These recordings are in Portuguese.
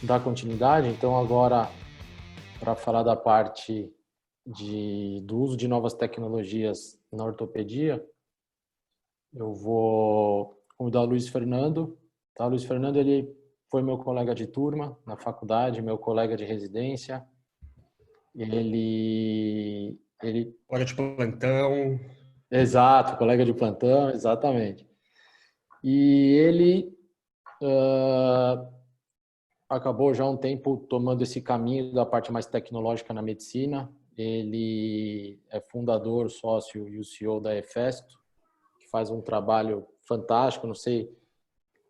dar continuidade. Então, agora, para falar da parte do uso de novas tecnologias na ortopedia, eu vou convidar o Luiz Fernando. Tá? O Luiz Fernando, ele foi meu colega de turma na faculdade, meu colega de residência. Ele... Colega de plantão. Exato, colega de plantão, exatamente. E ele acabou já há um tempo tomando esse caminho da parte mais tecnológica na medicina. Ele é fundador, sócio e o CEO da Efesto, que faz um trabalho fantástico. Não sei,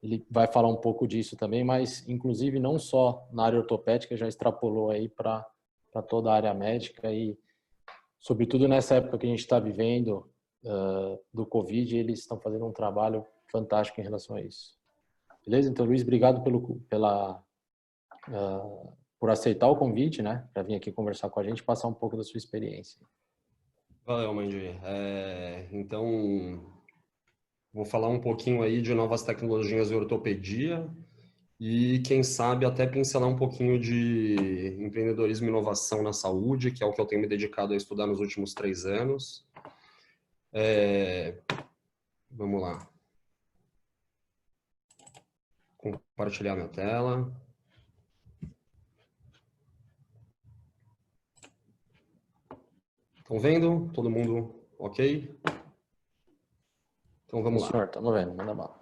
ele vai falar um pouco disso também, mas inclusive não só na área ortopédica, já extrapolou aí para toda a área médica e, sobretudo nessa época que a gente está vivendo do Covid, eles estão fazendo um trabalho fantástico em relação a isso. Beleza? Então, Luiz, obrigado por aceitar o convite, né, para vir aqui conversar com a gente e passar um pouco da sua experiência. Valeu, Mandy. Então, vou falar um pouquinho aí de novas tecnologias de ortopedia e, quem sabe, até pincelar um pouquinho de empreendedorismo e inovação na saúde, que é o que eu tenho me dedicado a estudar nos últimos 3 anos. Vamos lá. Compartilhar minha tela. Estão vendo? Todo mundo ok? Então vamos lá. Senhor, estamos vendo, manda bala.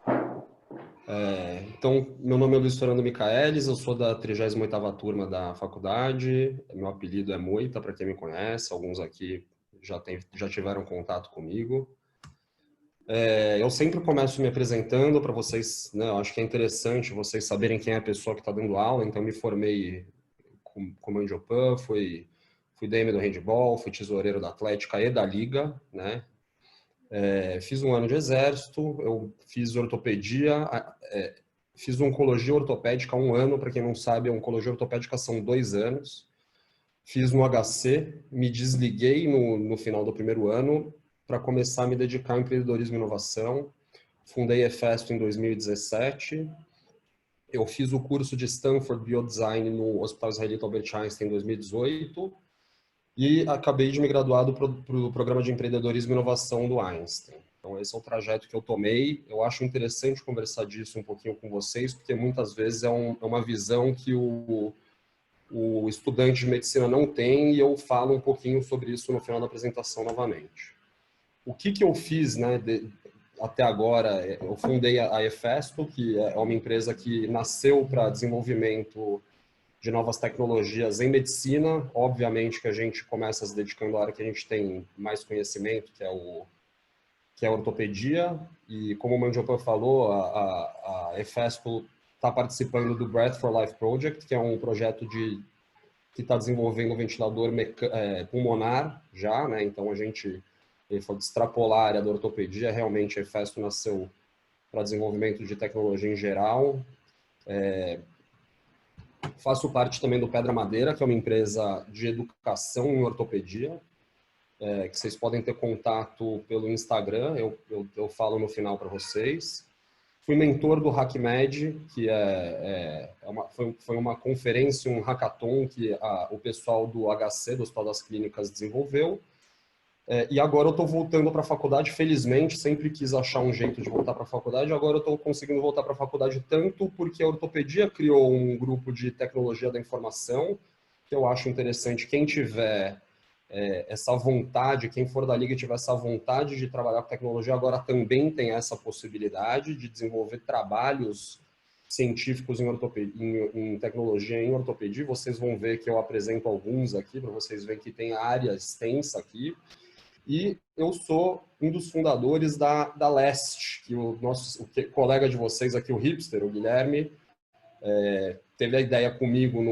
Então, meu nome é Luiz Fernando Micaelis, eu sou da 38ª turma da faculdade, meu apelido é Moita, para quem me conhece, alguns aqui já tiveram contato comigo. Eu sempre começo me apresentando para vocês, né, eu acho que é interessante vocês saberem quem é a pessoa que está dando aula, então me formei como Angiopan, fui DM do handball, fui tesoureiro da Atlética e da Liga, né? Fiz um ano de exército, eu fiz ortopedia, fiz oncologia ortopédica 1 ano, para quem não sabe, a oncologia ortopédica são 2 anos. Fiz no HC, me desliguei no final do primeiro ano para começar a me dedicar ao empreendedorismo e inovação. Fundei a Efesto em 2017. Eu fiz o curso de Stanford Biodesign no Hospital Israelita Albert Einstein em 2018 e acabei de me graduar para o programa de empreendedorismo e inovação do Einstein. Então, esse é o trajeto que eu tomei. Eu acho interessante conversar disso um pouquinho com vocês, porque muitas vezes é uma visão que o estudante de medicina não tem, e eu falo um pouquinho sobre isso no final da apresentação novamente. O que eu fiz, né, até agora? Eu fundei a Efesto, que é uma empresa que nasceu para desenvolvimento de novas tecnologias em medicina. Obviamente que a gente começa se dedicando à área que a gente tem mais conhecimento, que é a ortopedia. E como o Mandiopan falou, a Efespo está participando do Breath for Life Project, que é um projeto que está desenvolvendo um ventilador pulmonar já, né? Então a gente, ele falou de extrapolar a área da ortopedia, realmente a Efespo nasceu para desenvolvimento de tecnologia em geral. Faço parte também do Pedra Madeira, que é uma empresa de educação em ortopedia, que vocês podem ter contato pelo Instagram, eu falo no final para vocês. Fui mentor do HackMed, que foi uma conferência, um hackathon que o pessoal do HC, do Hospital das Clínicas, desenvolveu. E agora eu estou voltando para a faculdade, felizmente, sempre quis achar um jeito de voltar para a faculdade, agora eu estou conseguindo voltar para a faculdade tanto porque a ortopedia criou um grupo de tecnologia da informação, que eu acho interessante, quem tiver essa vontade, quem for da Liga e tiver essa vontade de trabalhar com tecnologia, agora também tem essa possibilidade de desenvolver trabalhos científicos em tecnologia em ortopedia. Vocês vão ver que eu apresento alguns aqui, para vocês verem que tem área extensa aqui. E eu sou um dos fundadores da Leste, que o colega de vocês aqui, o Hipster, o Guilherme, teve a ideia comigo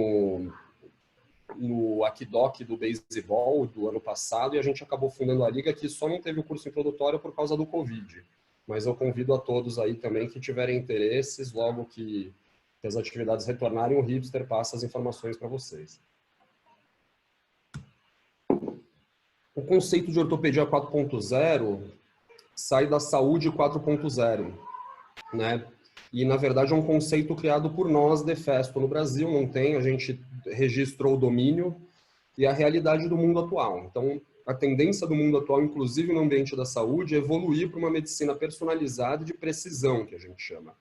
no Akidoc do beisebol do ano passado, e a gente acabou fundando a liga, que só não teve o curso introdutório por causa do Covid. Mas eu convido a todos aí também que tiverem interesses, logo que as atividades retornarem, o Hipster passa as informações para vocês. O conceito de ortopedia 4.0 sai da saúde 4.0, né? E, na verdade, é um conceito criado por nós, da Efesto, no Brasil. Não tem, a gente registrou o domínio e a realidade do mundo atual. Então, a tendência do mundo atual, inclusive no ambiente da saúde, é evoluir para uma medicina personalizada e de precisão, que a gente chama.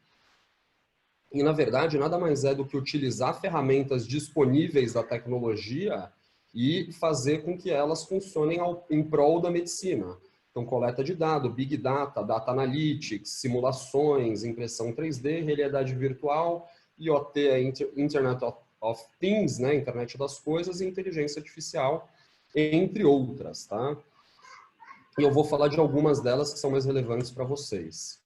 E, na verdade, nada mais é do que utilizar ferramentas disponíveis da tecnologia e fazer com que elas funcionem em prol da medicina. Então, coleta de dados, Big Data, Data Analytics, simulações, impressão 3D, realidade virtual, IoT, Internet of Things, né? Internet das coisas, e inteligência artificial, entre outras, tá? E eu vou falar de algumas delas que são mais relevantes para vocês.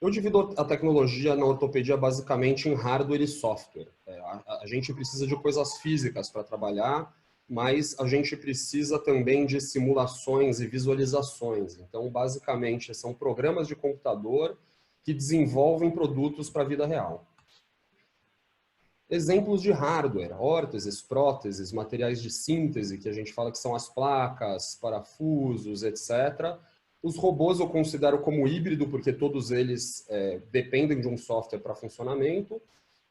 Eu divido a tecnologia na ortopedia basicamente em hardware e software. A gente precisa de coisas físicas para trabalhar, mas a gente precisa também de simulações e visualizações. Então, basicamente, são programas de computador que desenvolvem produtos para a vida real. Exemplos de hardware: órteses, próteses, materiais de síntese, que a gente fala que são as placas, parafusos, etc. Os robôs eu considero como híbrido, porque todos eles dependem de um software para funcionamento.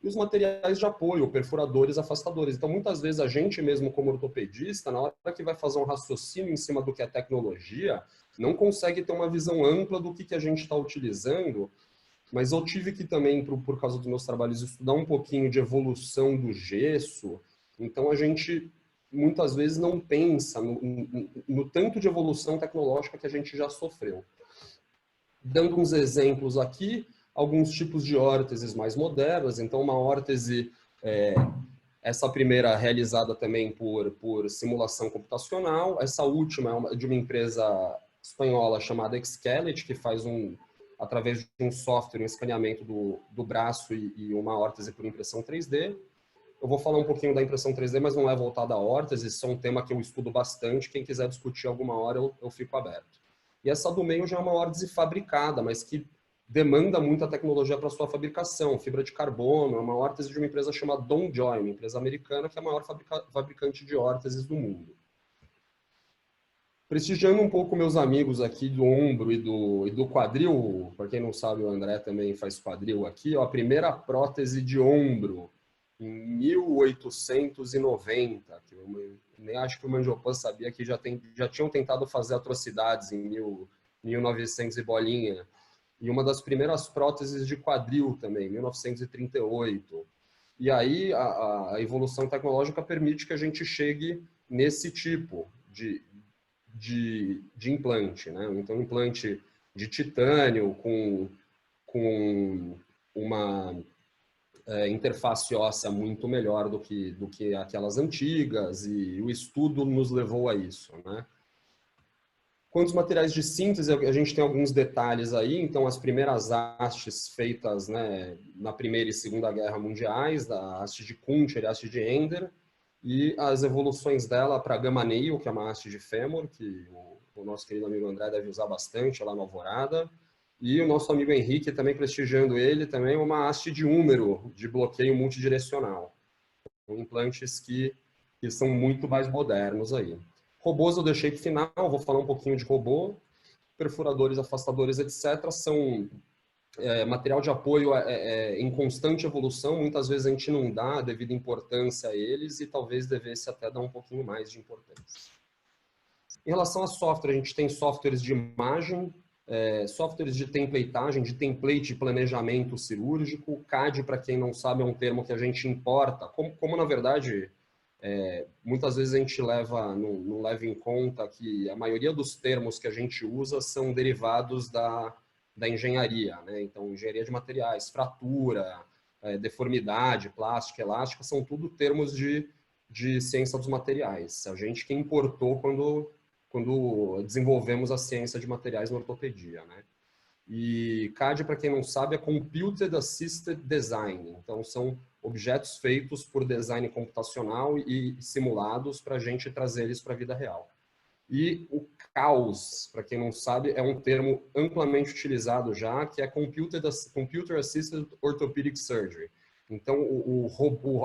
E os materiais de apoio, perfuradores, afastadores. Então, muitas vezes, a gente mesmo como ortopedista, na hora que vai fazer um raciocínio em cima do que é tecnologia, não consegue ter uma visão ampla do que a gente está utilizando. Mas eu tive que também, por causa dos meus trabalhos, estudar um pouquinho de evolução do gesso. Então, a gente muitas vezes não pensa no tanto de evolução tecnológica que a gente já sofreu. Dando uns exemplos aqui, alguns tipos de órteses mais modernas. Então, uma órtese, essa primeira realizada também por simulação computacional. Essa última é de uma empresa espanhola chamada Excellit, que faz através de um software, um escaneamento do braço e uma órtese por impressão 3D. Eu vou falar um pouquinho da impressão 3D, mas não é voltada à órtese, isso é um tema que eu estudo bastante. Quem quiser discutir alguma hora, eu fico aberto. E essa do meio já é uma órtese fabricada, mas que demanda muita tecnologia para sua fabricação, fibra de carbono. É uma órtese de uma empresa chamada DonJoy, uma empresa americana que é a maior fabricante de órteses do mundo. Prestigiando um pouco meus amigos aqui do ombro e do quadril, para quem não sabe, o André também faz quadril aqui, ó, a primeira prótese de ombro, em 1890, que eu nem acho que o Manjopan sabia que já tinham tentado fazer atrocidades em 1900 e bolinha. E uma das primeiras próteses de quadril também, 1938. E aí a evolução tecnológica permite que a gente chegue nesse tipo de implante, né? Então, implante de titânio com uma interface óssea muito melhor do que aquelas antigas, e o estudo nos levou a isso, né? Quanto aos materiais de síntese, a gente tem alguns detalhes aí. Então, as primeiras hastes feitas, né, na Primeira e Segunda Guerra Mundiais, da haste de Kunther e a haste de Ender, e as evoluções dela para a Gamma Nail, que é uma haste de fêmur, que o nosso querido amigo André deve usar bastante lá na Alvorada, e o nosso amigo Henrique, também prestigiando ele, também uma haste de húmero, de bloqueio multidirecional. Implantes que são muito mais modernos aí. Robôs eu deixei para o final, vou falar um pouquinho de robô. Perfuradores, afastadores, etc. são material de apoio em constante evolução. Muitas vezes a gente não dá a devida importância a eles e talvez devesse até dar um pouquinho mais de importância. Em relação a software, a gente tem softwares de imagem, softwares de templateagem, de template de planejamento cirúrgico. CAD, para quem não sabe, é um termo que a gente importa, como na verdade, muitas vezes a gente não leva em conta que a maioria dos termos que a gente usa são derivados da engenharia, né? Então, engenharia de materiais, fratura, deformidade, plástica, elástica, são tudo termos de ciência dos materiais. A gente que importou quando desenvolvemos a ciência de materiais na ortopedia, né? E CAD, para quem não sabe, é Computed Assisted Design. Então, são objetos feitos por design computacional e simulados para a gente trazer eles para a vida real. E o CAOS, para quem não sabe, é um termo amplamente utilizado já, que é Computer Assisted Orthopedic Surgery. Então,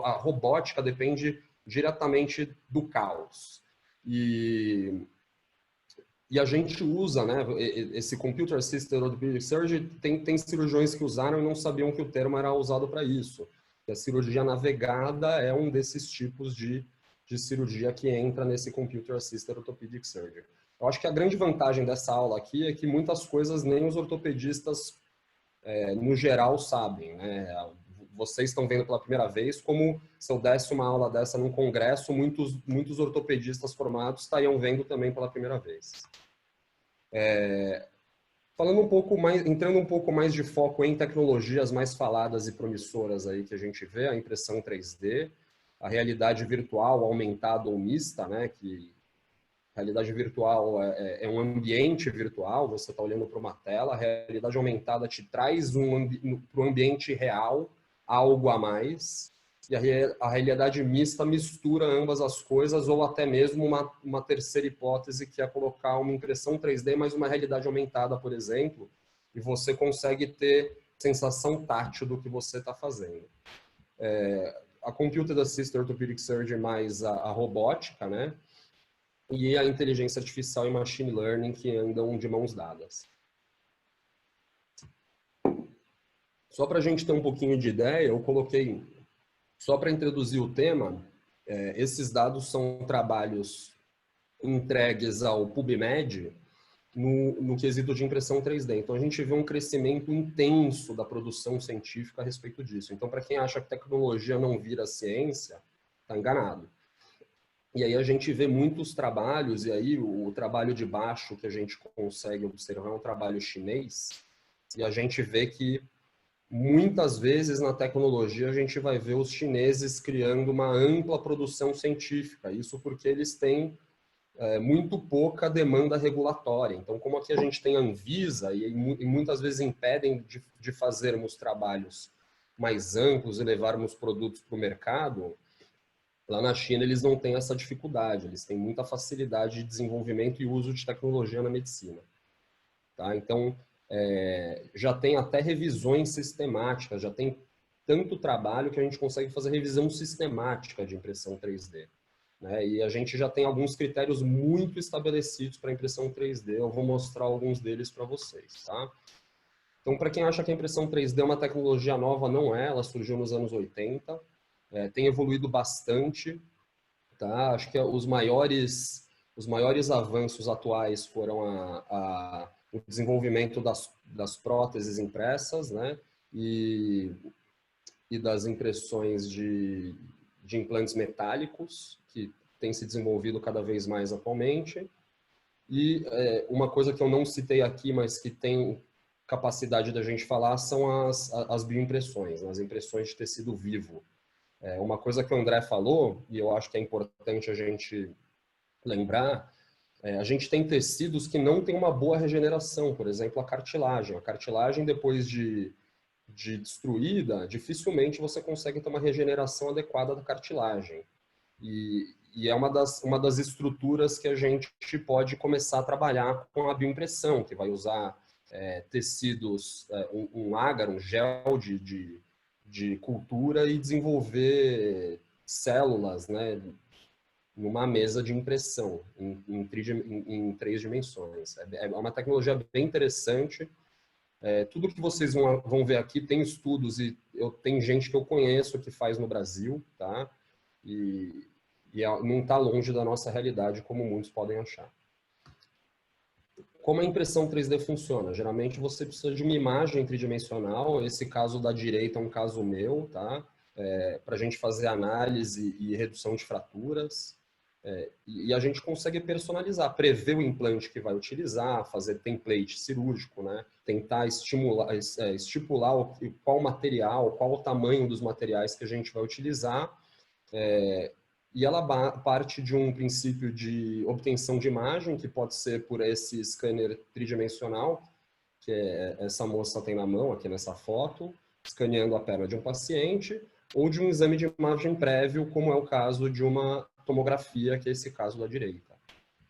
a robótica depende diretamente do CAOS. E E a gente usa, né, esse Computer Assisted Orthopedic Surgery, tem cirurgiões que usaram e não sabiam que o termo era usado para isso. E a cirurgia navegada é um desses tipos de cirurgia que entra nesse Computer Assisted Orthopedic Surgery. Eu acho que a grande vantagem dessa aula aqui é que muitas coisas nem os ortopedistas, no geral, sabem, né? Vocês estão vendo pela primeira vez, como se eu desse uma aula dessa num congresso, muitos ortopedistas formados estariam vendo também pela primeira vez. Falando um pouco mais, entrando um pouco mais de foco em tecnologias mais faladas e promissoras aí que a gente vê, a impressão 3D, a realidade virtual aumentada ou mista, né? Que a realidade virtual é um ambiente virtual, você está olhando para uma tela, a realidade aumentada te traz para o ambiente real algo a mais, e a realidade mista mistura ambas as coisas, ou até mesmo uma terceira hipótese, que é colocar uma impressão 3D mais uma realidade aumentada, por exemplo, e você consegue ter sensação tátil do que você está fazendo. A Computer Assisted Orthopedic Surgery mais a robótica, né? E a inteligência artificial e machine learning, que andam de mãos dadas. Só para a gente ter um pouquinho de ideia, eu coloquei, só para introduzir o tema, esses dados são trabalhos entregues ao PubMed no quesito de impressão 3D. Então, a gente vê um crescimento intenso da produção científica a respeito disso. Então, para quem acha que tecnologia não vira ciência, está enganado. E aí a gente vê muitos trabalhos, e aí o trabalho de baixo que a gente consegue observar é um trabalho chinês, e a gente vê que muitas vezes na tecnologia a gente vai ver os chineses criando uma ampla produção científica, isso porque eles têm muito pouca demanda regulatória. Então, como aqui a gente tem a Anvisa, e muitas vezes impedem de fazermos trabalhos mais amplos e levarmos produtos para o mercado, lá na China eles não têm essa dificuldade, eles têm muita facilidade de desenvolvimento e uso de tecnologia na medicina. Tá? Então, já tem até revisões sistemáticas, já tem tanto trabalho que a gente consegue fazer revisão sistemática de impressão 3D. Né? E a gente já tem alguns critérios muito estabelecidos para impressão 3D, eu vou mostrar alguns deles para vocês. Tá? Então, para quem acha que a impressão 3D é uma tecnologia nova, não é, ela surgiu nos anos 80, tem evoluído bastante. Tá? Acho que os maiores avanços atuais foram o desenvolvimento das próteses impressas, né? E das impressões de implantes metálicos, que tem se desenvolvido cada vez mais atualmente. E uma coisa que eu não citei aqui, mas que tem capacidade da gente falar, são as bioimpressões, né? As impressões de tecido vivo. Uma coisa que o André falou, e eu acho que é importante a gente lembrar, a gente tem tecidos que não têm uma boa regeneração, por exemplo, a cartilagem. A cartilagem, depois de destruída, dificilmente você consegue ter uma regeneração adequada da cartilagem. E é uma das estruturas que a gente pode começar a trabalhar com a bioimpressão, que vai usar tecidos, um agar, um gel de cultura e desenvolver células, né, numa mesa de impressão em 3 dimensões. É uma tecnologia bem interessante. Tudo que vocês vão ver aqui tem estudos e tem gente que eu conheço que faz no Brasil, tá? E não está longe da nossa realidade, como muitos podem achar. Como a impressão 3D funciona? Geralmente você precisa de uma imagem tridimensional, esse caso da direita é um caso meu, tá? Para a gente fazer análise e redução de fraturas. E a gente consegue personalizar, prever o implante que vai utilizar, fazer template cirúrgico, né? Tentar estipular qual material, qual o tamanho dos materiais que a gente vai utilizar. E ela parte de um princípio de obtenção de imagem, que pode ser por esse scanner tridimensional, que essa moça tem na mão, aqui nessa foto, escaneando a perna de um paciente, ou de um exame de imagem prévio, como é o caso de uma tomografia, que é esse caso da direita.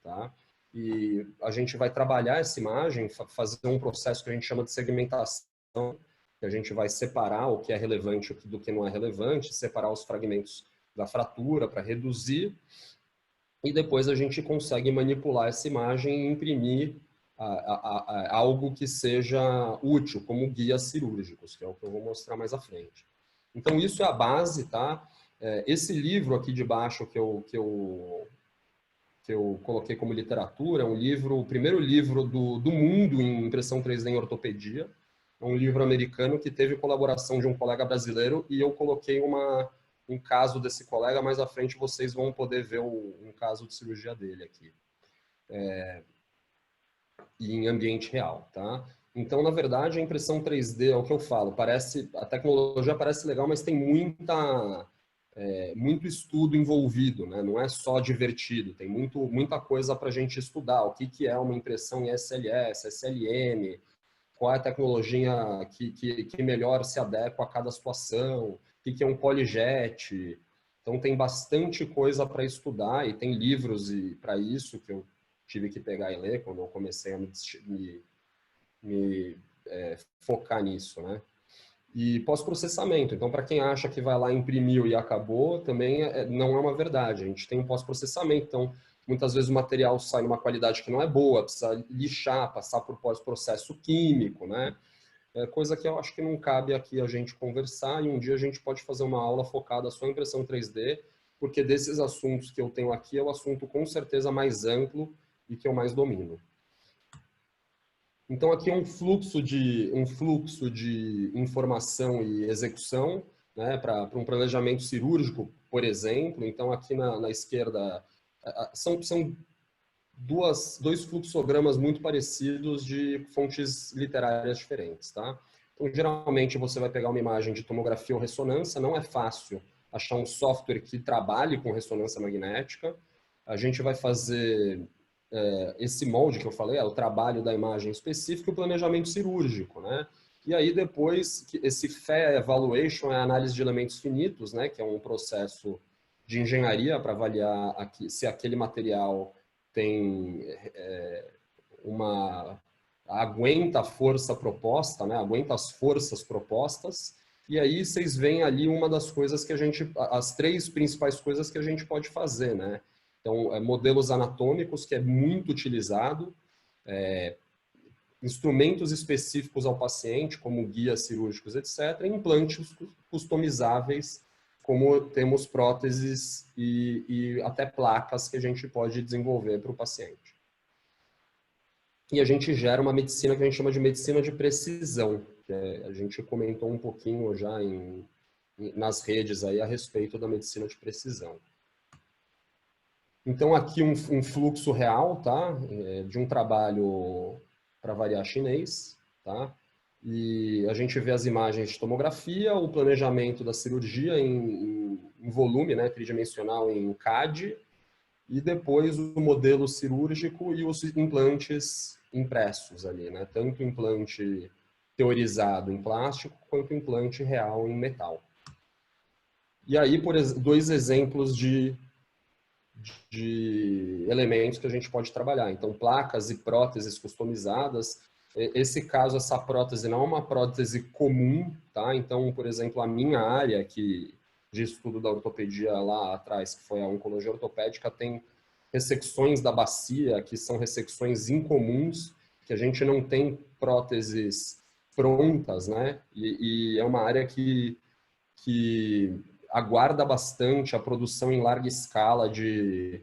Tá? E a gente vai trabalhar essa imagem, fazer um processo que a gente chama de segmentação, que a gente vai separar o que é relevante do que não é relevante, separar os fragmentos da fratura para reduzir, e depois a gente consegue manipular essa imagem e imprimir algo que seja útil, como guias cirúrgicos, que é o que eu vou mostrar mais à frente. Então, isso é a base, tá? Esse livro aqui de baixo que eu coloquei como literatura, é um livro, o primeiro livro do mundo em impressão 3D em ortopedia. É um livro americano que teve colaboração de um colega brasileiro e eu coloquei um caso desse colega. Mais à frente vocês vão poder ver um caso de cirurgia dele aqui. E em ambiente real, tá? Então, na verdade, a impressão 3D, é o que eu falo, a tecnologia parece legal, mas tem muito estudo envolvido, né? Não é só divertido, tem muita coisa para a gente estudar. O que é uma impressão em SLS, SLM, qual é a tecnologia que melhor se adequa a cada situação, o que é um polyjet. Então, tem bastante coisa para estudar e tem livros para isso que eu tive que pegar e ler quando eu comecei a me focar nisso, né? E pós-processamento. Então, para quem acha que vai lá, imprimiu e acabou, também não é uma verdade. A gente tem um pós-processamento. Então, muitas vezes o material sai numa qualidade que não é boa, precisa lixar, passar por pós-processo químico, né? Coisa que eu acho que não cabe aqui a gente conversar, e um dia a gente pode fazer uma aula focada só em impressão 3D, porque desses assuntos que eu tenho aqui é o assunto com certeza mais amplo e que eu mais domino. Então, aqui é um fluxo de informação e execução, né, para um planejamento cirúrgico, por exemplo. Então, aqui na esquerda, são dois fluxogramas muito parecidos de fontes literárias diferentes, tá? Então, geralmente, você vai pegar uma imagem de tomografia ou ressonância. Não é fácil achar um software que trabalhe com ressonância magnética. A gente vai fazer esse molde que eu falei, o trabalho da imagem específica e o planejamento cirúrgico, né? E aí depois, esse FAIR Evaluation é a análise de elementos finitos, né? Que é um processo de engenharia para avaliar se aquele material tem aguenta a força proposta, né? Aguenta as forças propostas. E aí vocês veem ali uma das coisas as três principais coisas que a gente pode fazer, né? Então, modelos anatômicos, que é muito utilizado, instrumentos específicos ao paciente, como guias cirúrgicos, etc., e implantes customizáveis, como temos próteses e até placas que a gente pode desenvolver para o paciente. E a gente gera uma medicina que a gente chama de medicina de precisão, que a gente comentou um pouquinho já nas redes aí a respeito da medicina de precisão. Então, aqui um fluxo real, tá? De um trabalho, para variar, chinês, tá? E a gente vê as imagens de tomografia, o planejamento da cirurgia em volume, né? Tridimensional em CAD, e depois o modelo cirúrgico e os implantes impressos ali, né? Tanto o implante teorizado em plástico, quanto o implante real em metal. E aí, dois exemplos de elementos que a gente pode trabalhar. Então, placas e próteses customizadas. Esse caso, essa prótese não é uma prótese comum, tá? Então, por exemplo, a minha área de estudo da ortopedia lá atrás, que foi a oncologia ortopédica, tem ressecções da bacia, que são ressecções incomuns, que a gente não tem próteses prontas, né? E é uma área que aguarda bastante a produção em larga escala de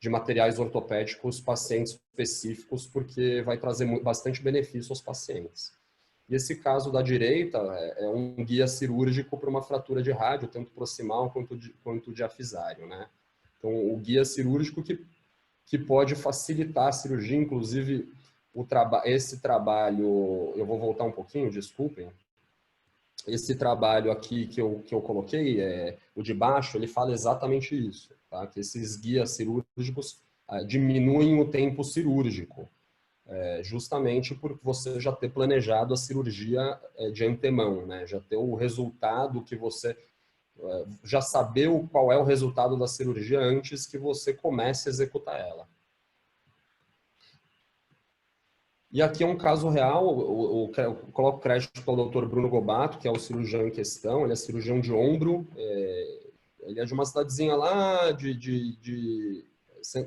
materiais ortopédicos pacientes específicos, porque vai trazer bastante benefício aos pacientes. E esse caso da direita é um guia cirúrgico para uma fratura de rádio, tanto proximal quanto diafisário, né? Então, o guia cirúrgico que pode facilitar a cirurgia, inclusive esse trabalho, eu vou voltar um pouquinho, desculpem. Esse trabalho aqui que eu coloquei, o de baixo, ele fala exatamente isso, tá? Que esses guias cirúrgicos diminuem o tempo cirúrgico, justamente por você já ter planejado a cirurgia de antemão, né? Já ter o resultado que você... já saber qual é o resultado da cirurgia antes que você comece a executar ela. E aqui é um caso real, eu coloco crédito para o Dr. Bruno Gobato, que é o cirurgião em questão. Ele é cirurgião de ombro, ele é de uma cidadezinha lá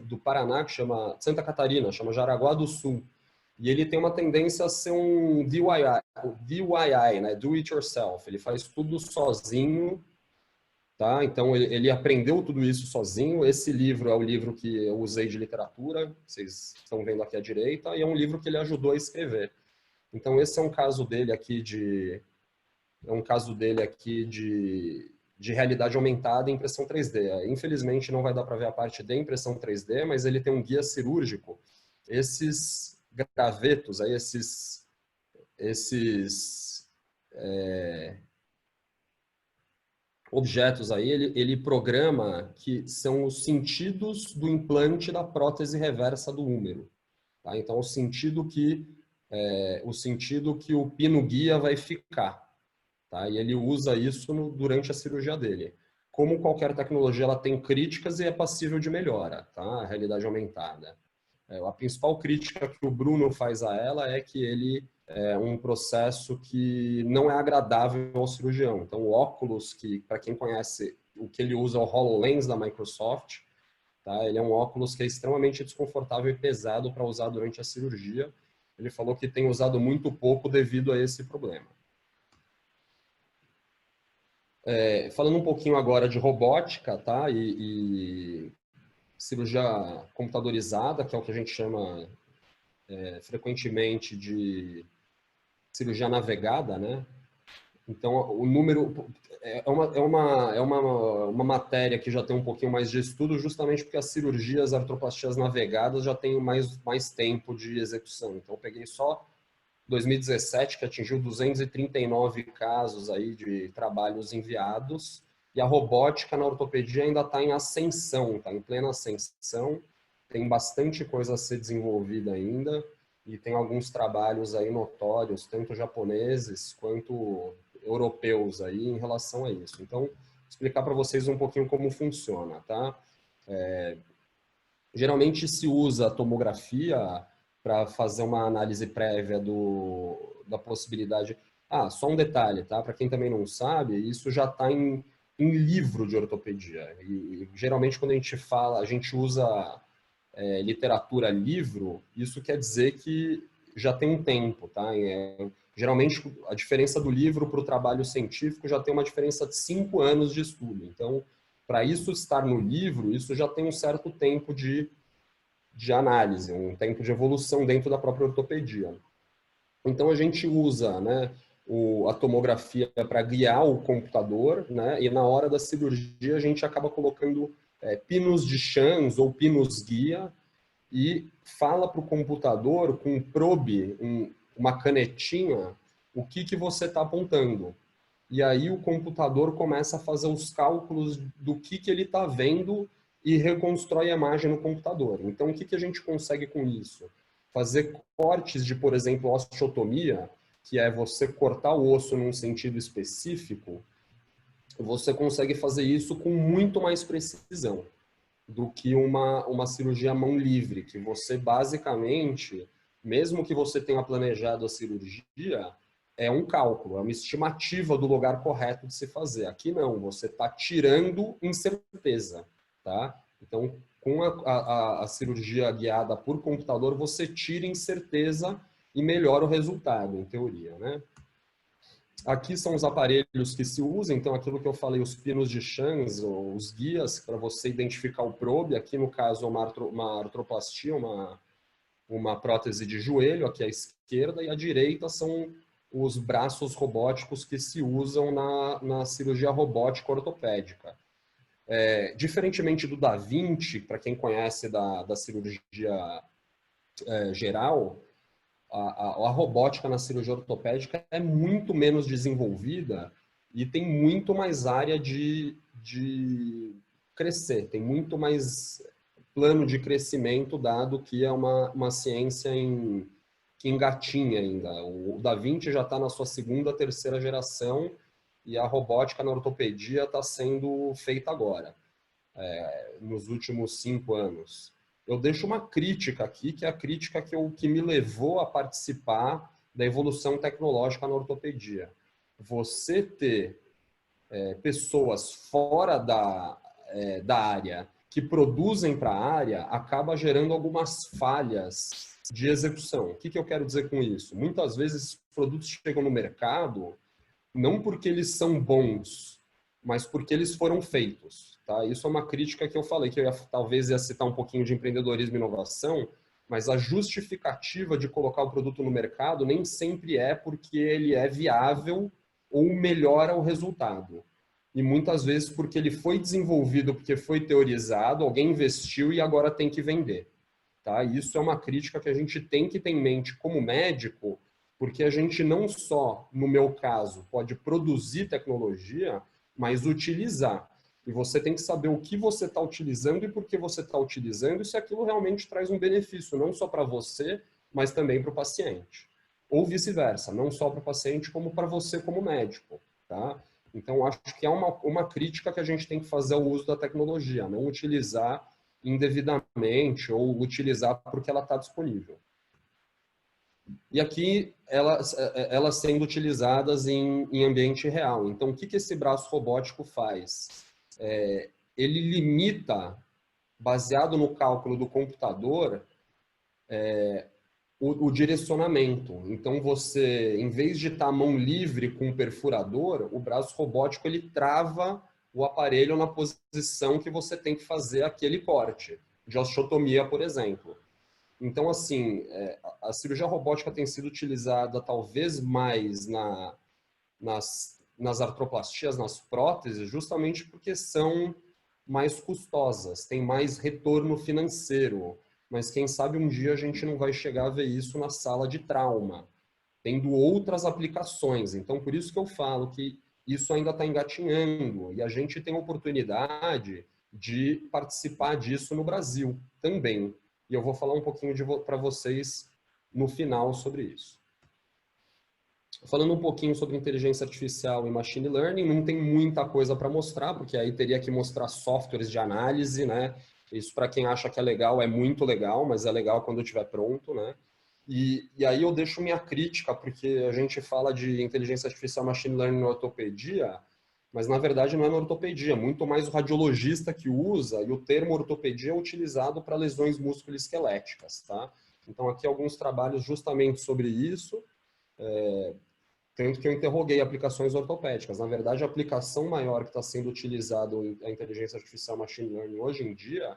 do Paraná, que chama Santa Catarina, chama Jaraguá do Sul. E ele tem uma tendência a ser um DIY, né? Do it yourself. Ele faz tudo sozinho, tá? Então ele aprendeu tudo isso sozinho. Esse livro é o livro que eu usei de literatura, vocês estão vendo aqui à direita, e é um livro que ele ajudou a escrever. Então esse é um caso dele aqui de realidade aumentada e impressão 3D. Infelizmente não vai dar para ver a parte de impressão 3D, mas ele tem um guia cirúrgico. Esses gravetos, aí, esses objetos aí, ele programa que são os sentidos do implante da prótese reversa do húmero. Tá? Então, o sentido que o pino guia vai ficar. Tá? E ele usa isso durante a cirurgia dele. Como qualquer tecnologia, ela tem críticas e é passível de melhora, tá? A realidade aumentada. A principal crítica que o Bruno faz a ela é que ele é um processo que não é agradável ao cirurgião. Então, o óculos, que para quem conhece, o que ele usa é o HoloLens da Microsoft, tá? Ele é um óculos que é extremamente desconfortável e pesado para usar durante a cirurgia. Ele falou que tem usado muito pouco devido a esse problema. Falando um pouquinho agora de robótica, tá? E cirurgia computadorizada, que é o que a gente chama frequentemente de cirurgia navegada, né? Então, o número é uma matéria que já tem um pouquinho mais de estudo, justamente porque as cirurgias, artroplastias navegadas já têm mais tempo de execução. Então, eu peguei só 2017, que atingiu 239 casos aí de trabalhos enviados, e a robótica na ortopedia ainda está em ascensão, está em plena ascensão, tem bastante coisa a ser desenvolvida ainda, e tem alguns trabalhos aí notórios, tanto japoneses quanto europeus aí em relação a isso. Então, vou explicar para vocês um pouquinho como funciona, tá? Geralmente se usa a tomografia para fazer uma análise prévia da possibilidade. Só um detalhe, tá? Para quem também não sabe, isso já está em livro de ortopedia. E geralmente quando a gente usa literatura livro, isso quer dizer que já tem um tempo, tá? Geralmente a diferença do livro para o trabalho científico já tem uma diferença de 5 anos de estudo. Então, para isso estar no livro, isso já tem um certo tempo de análise, um tempo de evolução dentro da própria ortopedia. Então, a gente usa, né, a tomografia para guiar o computador, né, e na hora da cirurgia a gente acaba colocando pinos de Chans ou pinos guia e fala para o computador com um probe, uma canetinha, o que você está apontando. E aí o computador começa a fazer os cálculos do que ele está vendo e reconstrói a imagem no computador. Então, o que a gente consegue com isso? Fazer cortes de, por exemplo, osteotomia, que é você cortar o osso num sentido específico, você consegue fazer isso com muito mais precisão do que uma cirurgia mão livre, que você basicamente, mesmo que você tenha planejado a cirurgia, é um cálculo, é uma estimativa do lugar correto de se fazer. Aqui não, você está tirando incerteza, tá? Então, com a cirurgia guiada por computador, você tira incerteza e melhora o resultado, em teoria, né? Aqui são os aparelhos que se usam, então aquilo que eu falei, os pinos de Chans, ou os guias, para você identificar o probe. Aqui no caso uma artroplastia, uma prótese de joelho, aqui à esquerda, e à direita são os braços robóticos que se usam na cirurgia robótica ortopédica. Diferentemente do Da Vinci, para quem conhece da cirurgia geral, a robótica na cirurgia ortopédica é muito menos desenvolvida e tem muito mais área de crescer, tem muito mais plano de crescimento, dado que é uma ciência que engatinha ainda. O Da Vinci já está na sua segunda, terceira geração e a robótica na ortopedia está sendo feita agora, nos últimos 5 anos. Eu deixo uma crítica aqui, que é a crítica que me levou a participar da evolução tecnológica na ortopedia. Você ter pessoas fora da área que produzem para a área acaba gerando algumas falhas de execução. O que eu quero dizer com isso? Muitas vezes os produtos chegam no mercado não porque eles são bons, mas porque eles foram feitos. Tá? Isso é uma crítica que eu falei, que eu talvez ia citar um pouquinho de empreendedorismo e inovação, mas a justificativa de colocar o produto no mercado nem sempre é porque ele é viável ou melhora o resultado. E muitas vezes porque ele foi desenvolvido, porque foi teorizado, alguém investiu e agora tem que vender. Tá? Isso é uma crítica que a gente tem que ter em mente como médico, porque a gente não só, no meu caso, pode produzir tecnologia, mas utilizar. E você tem que saber o que você está utilizando e por que você está utilizando e se aquilo realmente traz um benefício, não só para você, mas também para o paciente. Ou vice-versa, não só para o paciente, como para você como médico. Tá? Então, acho que é uma crítica que a gente tem que fazer ao uso da tecnologia, não utilizar indevidamente ou utilizar porque ela está disponível. E aqui, elas sendo utilizadas em ambiente real. Então, o que esse braço robótico faz? Ele limita, baseado no cálculo do computador, o direcionamento. Então, você, em vez de estar mão livre com o perfurador, o braço robótico ele trava o aparelho na posição que você tem que fazer aquele corte, de osteotomia, por exemplo. Então, assim, a cirurgia robótica tem sido utilizada talvez mais nas artroplastias, nas próteses, justamente porque são mais custosas, tem mais retorno financeiro. Mas quem sabe um dia a gente não vai chegar a ver isso na sala de trauma, tendo outras aplicações. Então, por isso que eu falo que isso ainda está engatinhando e a gente tem a oportunidade de participar disso no Brasil também. E eu vou falar um pouquinho para vocês no final sobre isso. Falando um pouquinho sobre inteligência artificial e machine learning, não tem muita coisa para mostrar, porque aí teria que mostrar softwares de análise, né? Isso para quem acha que é legal, é muito legal, mas é legal quando estiver pronto, né? E aí eu deixo minha crítica, porque a gente fala de inteligência artificial machine learning na ortopedia, mas na verdade não é na ortopedia, muito mais o radiologista que usa, e o termo ortopedia é utilizado para lesões musculoesqueléticas, tá? Então aqui alguns trabalhos justamente sobre isso, tanto que eu interroguei aplicações ortopédicas. Na verdade, a aplicação maior que está sendo utilizada a inteligência artificial machine learning hoje em dia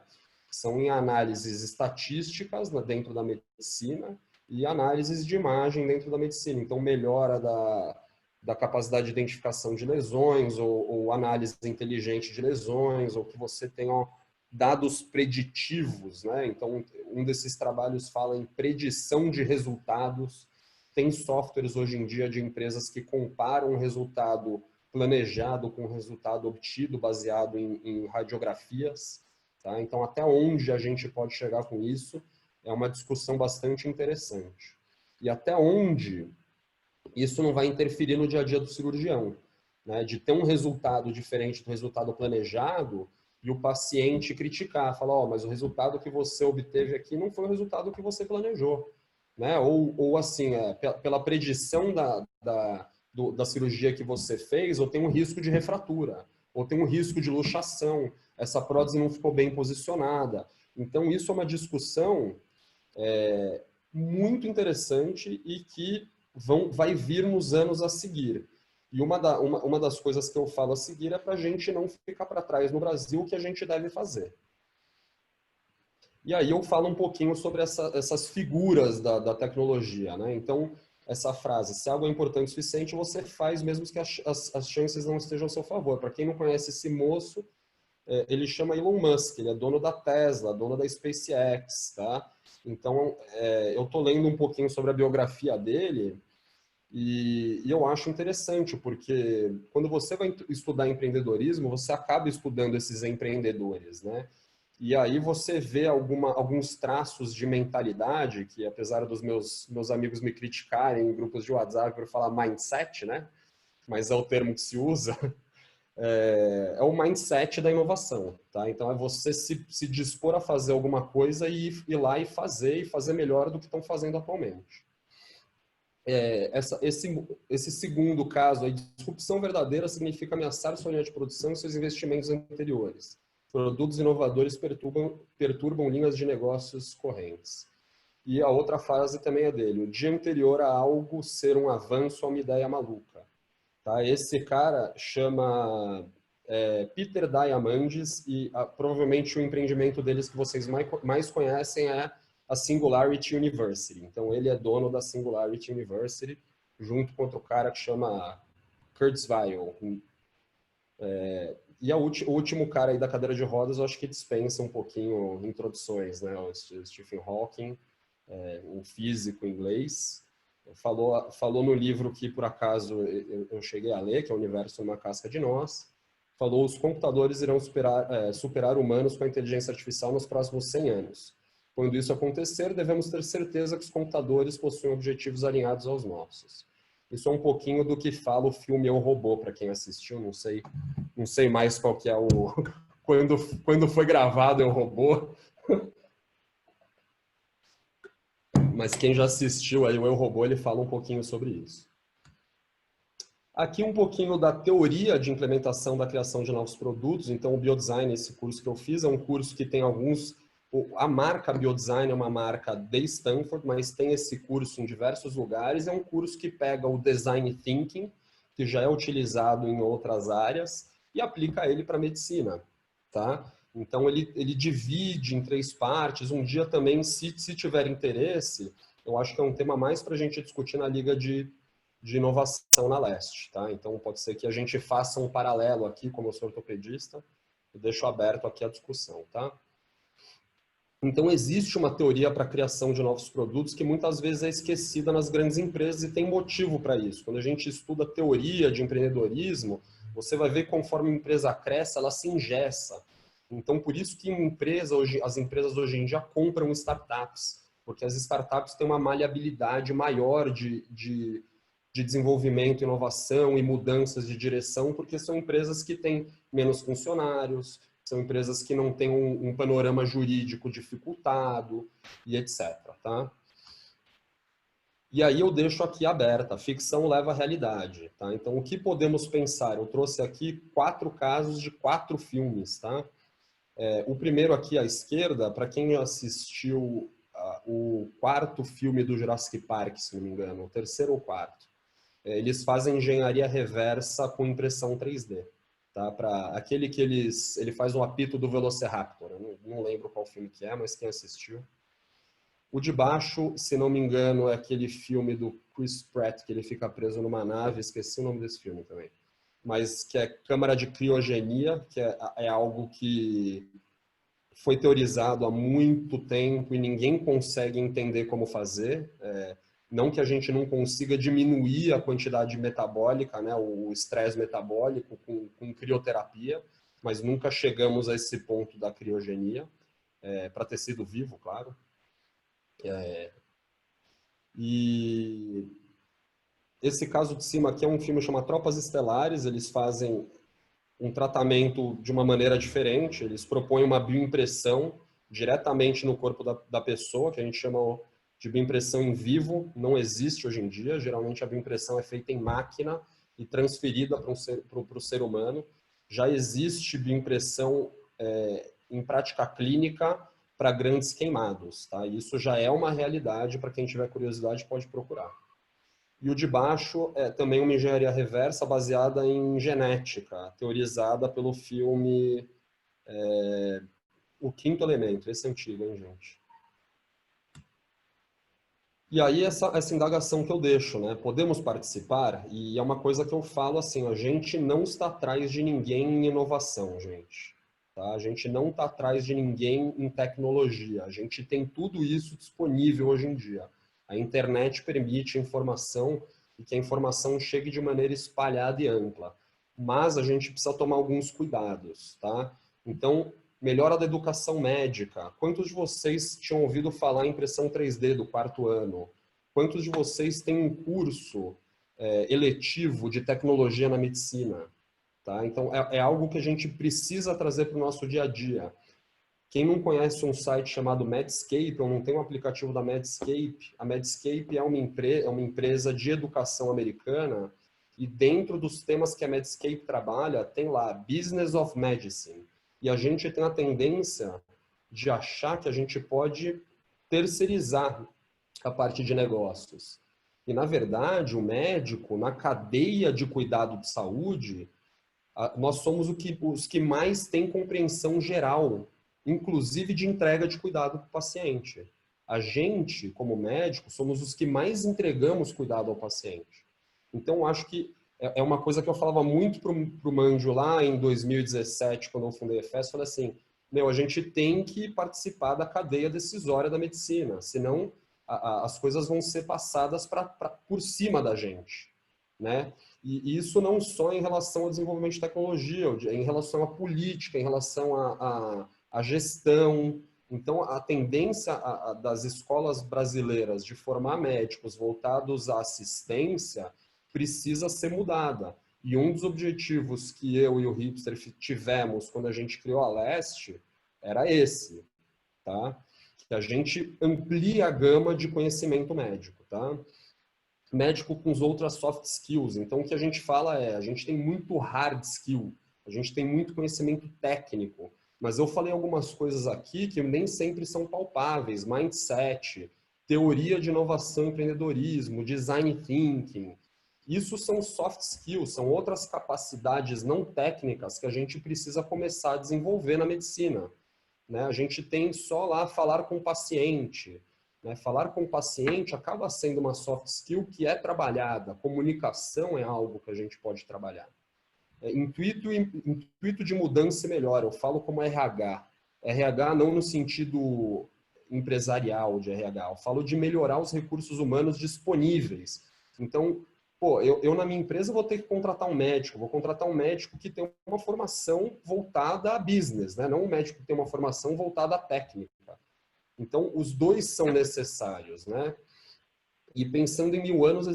são em análises estatísticas dentro da medicina e análises de imagem dentro da medicina. Então, melhora da capacidade de identificação de lesões ou análise inteligente de lesões, ou que você tenha dados preditivos, né? Então, um desses trabalhos fala em predição de resultados. Tem softwares hoje em dia de empresas que comparam o resultado planejado com o resultado obtido baseado em radiografias. Tá? Então, até onde a gente pode chegar com isso é uma discussão bastante interessante. E até onde isso não vai interferir no dia a dia do cirurgião, né? De ter um resultado diferente do resultado planejado e o paciente criticar, falar, mas o resultado que você obteve aqui não foi o resultado que você planejou. Né? Ou assim, pela predição da cirurgia que você fez, ou tem um risco de refratura, ou tem um risco de luxação, essa prótese não ficou bem posicionada. Então, isso é uma discussão muito interessante e que vai vir nos anos a seguir. E uma das coisas que eu falo a seguir é para a gente não ficar para trás no Brasil, o que a gente deve fazer. E aí eu falo um pouquinho sobre essas figuras da tecnologia, né? Então, essa frase, se algo é importante o suficiente, você faz mesmo que as chances não estejam a seu favor. Para quem não conhece esse moço, ele chama Elon Musk, ele é dono da Tesla, dono da SpaceX, tá? Então, eu estou lendo um pouquinho sobre a biografia dele e eu acho interessante, porque quando você vai estudar empreendedorismo, você acaba estudando esses empreendedores, né? E aí você vê alguns traços de mentalidade, que apesar dos meus amigos me criticarem em grupos de WhatsApp por falar mindset, né? Mas é o termo que se usa, é o mindset da inovação, tá? Então é você se dispor a fazer alguma coisa e ir lá e fazer melhor do que estão fazendo atualmente. Esse segundo caso, a disrupção verdadeira significa ameaçar sua linha de produção e seus investimentos anteriores. Produtos inovadores perturbam linhas de negócios correntes. E a outra frase também é dele. O dia anterior a algo ser um avanço a uma ideia maluca. Tá? Esse cara chama Peter Diamandis e provavelmente o empreendimento deles que vocês mais conhecem é a Singularity University. Então, ele é dono da Singularity University, junto com outro cara que chama Kurzweil. E o último cara aí da cadeira de rodas, eu acho que dispensa um pouquinho introduções, né? O Stephen Hawking, um físico inglês, falou no livro que, por acaso, eu cheguei a ler, que é O Universo numa Casca de Nós, falou: os computadores irão superar humanos com a inteligência artificial nos próximos 100 anos. Quando isso acontecer, devemos ter certeza que os computadores possuem objetivos alinhados aos nossos. Isso é um pouquinho do que fala o filme Eu, Robô, para quem assistiu, não sei mais qual que é o... quando foi gravado Eu, Robô. Mas quem já assistiu aí o Eu, Robô, ele fala um pouquinho sobre isso. Aqui um pouquinho da teoria de implementação da criação de novos produtos. Então, o Biodesign, esse curso que eu fiz, é um curso que tem alguns... A marca Biodesign é uma marca de Stanford, mas tem esse curso em diversos lugares. É um curso que pega o Design Thinking, que já é utilizado em outras áreas, e aplica ele para a medicina, tá? Então, ele divide em 3 partes. Um dia também, se tiver interesse, eu acho que é um tema mais para a gente discutir na Liga de Inovação na Leste, tá? Então, pode ser que a gente faça um paralelo aqui, como eu sou ortopedista, eu deixo aberto aqui a discussão, tá? Então, existe uma teoria para a criação de novos produtos que muitas vezes é esquecida nas grandes empresas e tem motivo para isso. Quando a gente estuda teoria de empreendedorismo, você vai ver que conforme a empresa cresce, ela se engessa. Então, por isso que as empresas hoje em dia compram startups, porque as startups têm uma maleabilidade maior de desenvolvimento, inovação e mudanças de direção, porque são empresas que têm menos funcionários, são empresas que não têm um panorama jurídico dificultado e etc. Tá? E aí eu deixo aqui aberta, a ficção leva à realidade. Tá? Então, o que podemos pensar? Eu trouxe aqui 4 casos de 4 filmes. Tá? O primeiro aqui à esquerda, para quem assistiu o 4º filme do Jurassic Park, se não me engano, o 3º ou 4º, eles fazem engenharia reversa com impressão 3D. Tá? Para aquele que ele faz o apito do Velociraptor. Eu não lembro qual filme que é, mas quem assistiu. O de baixo, se não me engano, é aquele filme do Chris Pratt, que ele fica preso numa nave, esqueci o nome desse filme também. Mas que é Câmara de Criogenia, que é algo que foi teorizado há muito tempo e ninguém consegue entender como fazer. Não que a gente não consiga diminuir a quantidade metabólica, né, o estresse metabólico com crioterapia, mas nunca chegamos a esse ponto da criogenia, para tecido vivo, claro. E esse caso de cima aqui é um filme chamado Tropas Estelares. Eles fazem um tratamento de uma maneira diferente, eles propõem uma bioimpressão diretamente no corpo da pessoa, que a gente chama de bioimpressão em vivo. Não existe hoje em dia, geralmente a bioimpressão é feita em máquina e transferida para o ser humano. Já existe bioimpressão em prática clínica para grandes queimados, tá? Isso já é uma realidade, para quem tiver curiosidade pode procurar. E o de baixo é também uma engenharia reversa baseada em genética, teorizada pelo filme O Quinto Elemento. Esse é antigo, hein, gente? E aí essa indagação que eu deixo, né? Podemos participar? E é uma coisa que eu falo assim, a gente não está atrás de ninguém em inovação, gente. Tá? A gente não está atrás de ninguém em tecnologia. A gente tem tudo isso disponível hoje em dia. A internet permite informação e que a informação chegue de maneira espalhada e ampla. Mas a gente precisa tomar alguns cuidados, tá? Então, melhora da educação médica. Quantos de vocês tinham ouvido falar em impressão 3D do 4º ano? Quantos de vocês têm um curso eletivo de tecnologia na medicina? Tá? Então, é algo que a gente precisa trazer para o nosso dia a dia. Quem não conhece um site chamado Medscape, ou não tem um aplicativo da Medscape, a Medscape é uma empresa de educação americana, e dentro dos temas que a Medscape trabalha, tem lá Business of Medicine. E a gente tem a tendência de achar que a gente pode terceirizar a parte de negócios. E, na verdade, o médico, na cadeia de cuidado de saúde, nós somos os que mais têm compreensão geral, inclusive de entrega de cuidado para o paciente. A gente, como médico, somos os que mais entregamos cuidado ao paciente. Então, acho que é uma coisa que eu falava muito para o Mandio lá em 2017, quando eu fundei a EFES, falei assim, a gente tem que participar da cadeia decisória da medicina, senão as coisas vão ser passadas por cima da gente, né? E isso não só em relação ao desenvolvimento de tecnologia, em relação à política, em relação à gestão. Então, a tendência das escolas brasileiras de formar médicos voltados à assistência precisa ser mudada. E um dos objetivos que eu e o Hipster tivemos quando a gente criou a Leste era esse, tá? Que a gente amplie a gama de conhecimento médico, tá? Médico com as outras soft skills. Então, o que a gente fala a gente tem muito hard skill, a gente tem muito conhecimento técnico, mas eu falei algumas coisas aqui que nem sempre são palpáveis, mindset, teoria de inovação e empreendedorismo, design thinking. Isso são soft skills, são outras capacidades não técnicas que a gente precisa começar a desenvolver na medicina, né? A gente tem só lá falar com o paciente, né? Falar com o paciente acaba sendo uma soft skill que é trabalhada. Comunicação é algo que a gente pode trabalhar. Intuito de mudança e melhora. Eu falo como RH. RH não no sentido empresarial de RH. Eu falo de melhorar os recursos humanos disponíveis. Então, eu na minha empresa vou ter que contratar um médico. Vou contratar um médico que tem uma formação voltada a business, né? Não um médico que tem uma formação voltada à técnica. Então, os dois são necessários, né? E pensando em 1000 anos,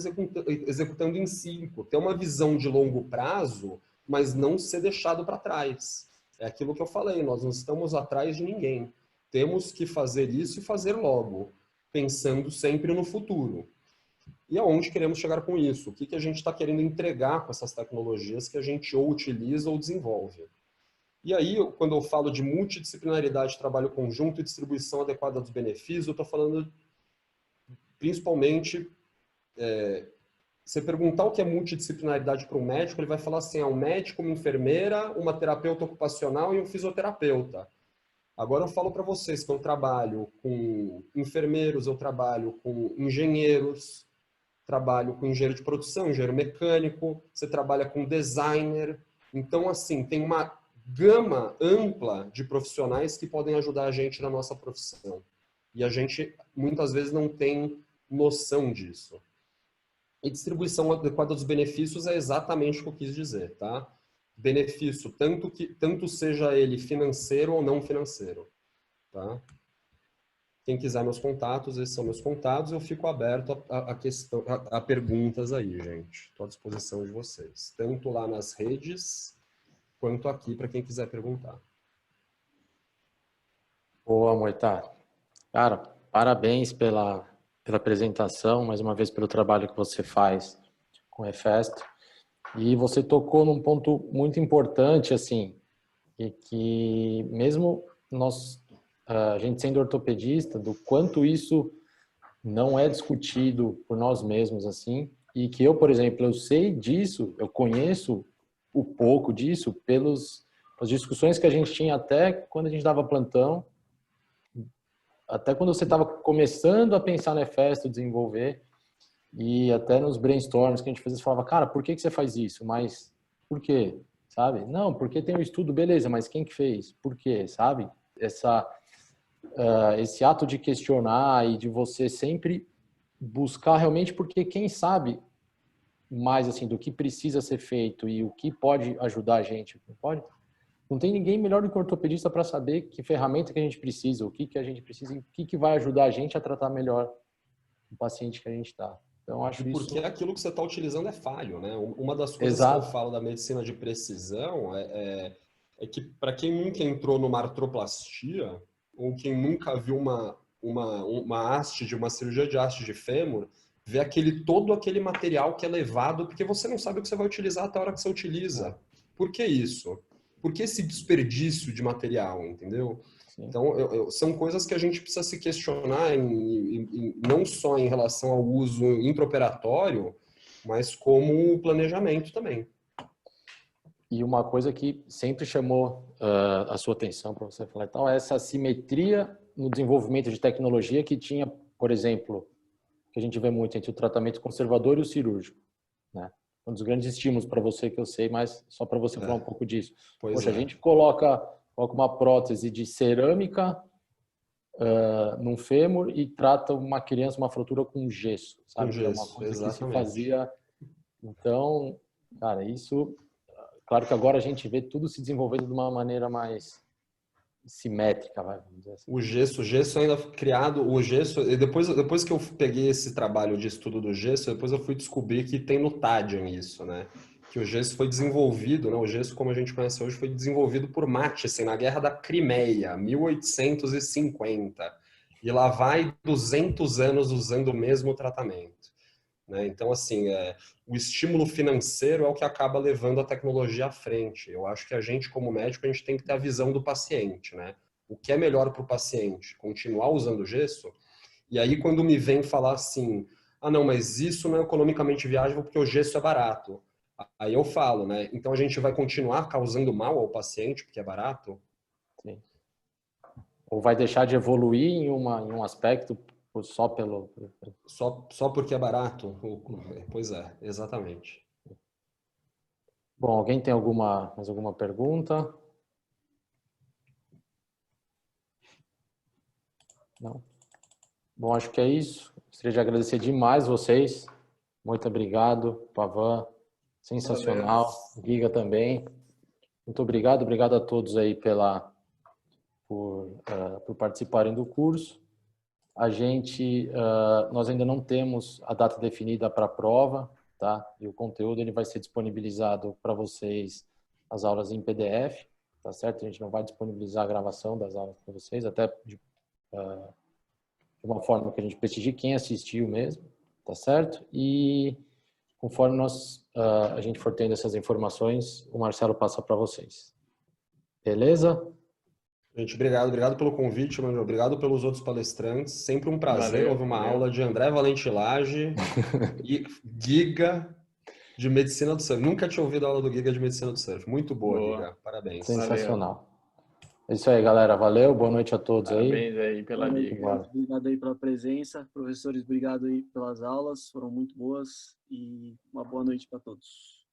executando em 5. Ter uma visão de longo prazo, mas não ser deixado para trás. É aquilo que eu falei, nós não estamos atrás de ninguém. Temos que fazer isso e fazer logo, pensando sempre no futuro. E aonde queremos chegar com isso? O que a gente está querendo entregar com essas tecnologias que a gente ou utiliza ou desenvolve? E aí, quando eu falo de multidisciplinaridade, trabalho conjunto e distribuição adequada dos benefícios, eu estou falando principalmente, você perguntar o que é multidisciplinaridade para um médico, ele vai falar assim, um médico, uma enfermeira, uma terapeuta ocupacional e um fisioterapeuta. Agora eu falo para vocês que eu trabalho com enfermeiros, eu trabalho com engenheiros, trabalho com engenheiro de produção, engenheiro mecânico, você trabalha com designer. Então, assim, tem uma gama ampla de profissionais que podem ajudar a gente na nossa profissão. E a gente, muitas vezes, não tem noção disso. E distribuição adequada dos benefícios é exatamente o que eu quis dizer, tá? Benefício, tanto seja ele financeiro ou não financeiro, tá? Quem quiser meus contatos, esses são meus contatos, eu fico aberto a perguntas aí, gente. Estou à disposição de vocês, tanto lá nas redes, quanto aqui para quem quiser perguntar. Boa, Moita. Cara, parabéns pela apresentação, mais uma vez pelo trabalho que você faz com o Efesto. E você tocou num ponto muito importante, assim, que mesmo a gente sendo ortopedista, do quanto isso não é discutido por nós mesmos, assim, e que eu, por exemplo, eu sei disso, eu conheço um pouco disso pelas discussões que a gente tinha até quando a gente dava plantão, até quando você estava começando a pensar no Efesto, desenvolver, e até nos brainstorms que a gente fazia, você falava, cara, por que você faz isso? Mas por quê? Sabe? Não, porque tem um estudo, beleza, mas quem que fez? Por quê? Sabe? Esse ato de questionar e de você sempre buscar realmente, porque quem sabe mais assim do que precisa ser feito e o que pode ajudar a gente, não tem ninguém melhor do que o ortopedista para saber que ferramenta que a gente precisa, o que a gente precisa e o que vai ajudar a gente a tratar melhor o paciente que a gente está. Então, acho isso... Porque aquilo que você está utilizando é falho, né? Uma das coisas Exato. que eu falo da medicina de precisão é que, para quem nunca entrou numa artroplastia, ou quem nunca viu uma haste de uma cirurgia de haste de fêmur, vê todo aquele material que é levado, porque você não sabe o que você vai utilizar até a hora que você utiliza. Por que isso? por que esse desperdício de material, entendeu? Sim. Então, são coisas que a gente precisa se questionar, não só em relação ao uso intraoperatório, mas como planejamento também. E uma coisa que sempre chamou a sua atenção para você falar e tal, é essa assimetria no desenvolvimento de tecnologia que tinha, por exemplo, que a gente vê muito entre o tratamento conservador e o cirúrgico, né? Um dos grandes estímulos para você que eu sei, mas só para você falar um pouco disso. Poxa, a gente coloca uma prótese de cerâmica num fêmur e trata uma criança, uma fratura com gesso, sabe? Com Que é uma gesso, coisa que se exatamente. fazia. Então, cara, isso, claro que agora a gente vê tudo se desenvolvendo de uma maneira mais simétrica, vamos dizer assim. O gesso ainda criado, o gesso, e depois que eu peguei esse trabalho de estudo do gesso, depois eu fui descobrir que tem no Tadian isso, né? Que o gesso foi desenvolvido, né? O gesso como a gente conhece hoje foi desenvolvido por Matthijssen na Guerra da Crimeia, 1850. E lá vai 200 anos usando o mesmo tratamento, né? Então, assim, o estímulo financeiro é o que acaba levando a tecnologia à frente. Eu acho que a gente, como médico, a gente tem que ter a visão do paciente, né? O que é melhor para o paciente? Continuar usando gesso? E aí, quando me vem falar assim, ah, não, mas isso não é economicamente viável porque o gesso é barato. Aí eu falo, né? Então a gente vai continuar causando mal ao paciente porque é barato? Sim. Ou vai deixar de evoluir em um aspecto só pelo... Só porque é barato? Pois é, exatamente. Bom, alguém tem mais alguma pergunta? Não? Bom, acho que é isso. Gostaria de agradecer demais vocês. Muito obrigado, Pavan. Sensacional. Giga também. Muito obrigado. Obrigado a todos aí por participarem do curso. Nós ainda não temos a data definida para a prova, tá? E o conteúdo ele vai ser disponibilizado para vocês, as aulas em PDF, tá certo? A gente não vai disponibilizar a gravação das aulas para vocês, até de uma forma que a gente prestigie quem assistiu mesmo, tá certo? E conforme a gente for tendo essas informações, o Marcelo passa para vocês. Beleza? Gente, obrigado pelo convite, mano. Obrigado pelos outros palestrantes. Sempre um prazer ouvir uma aula de André Valente Lage e Giga de Medicina do Surf. Nunca tinha ouvido a aula do Giga de Medicina do Surf. Muito boa, Giga. Parabéns. Sensacional. É isso aí, galera. Valeu. Boa noite a todos aí. Parabéns aí pela dica. Obrigado aí pela presença. Professores, obrigado aí pelas aulas. Foram muito boas e uma boa noite para todos.